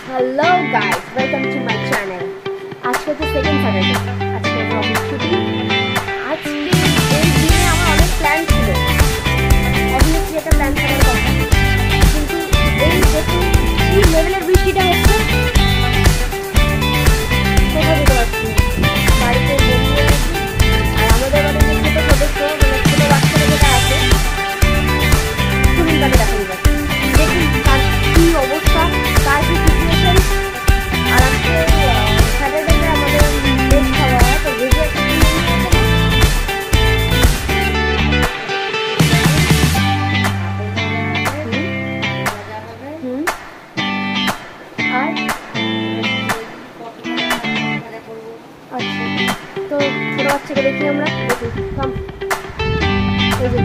Hello guys, welcome to my channel. आज के तो सेकंड सैटरडे, आज के ऑफिस छुट्टी। आज के এই দিনে আমার অনেক প্ল্যান ছিল, অবভিয়াসলি এটা প্ল্যান করার কথা, কিন্তু এই দেখুন কি লেভেলের বৃষ্টিটা হচ্ছে। কোথাও যেতে পারছি না, বাড়িতে বন্ধু আছি। আর আমাদের বাড়িতে ছোটো সদস্য মানে ছোটো বাচ্চারা যেটা আছে শুনুন, তাকে দেখাতে পারছি। দেখুন তার কী অবস্থা, তার কি সিচুয়েশন। আর আজকে স্যাটারডেতে আমাদের ভেজ খাওয়া হয়, তো ভেজে একটা কি আর আচ্ছা, তো ছোটো বাচ্চাকে দেখি আমরা। দেখুন এই যে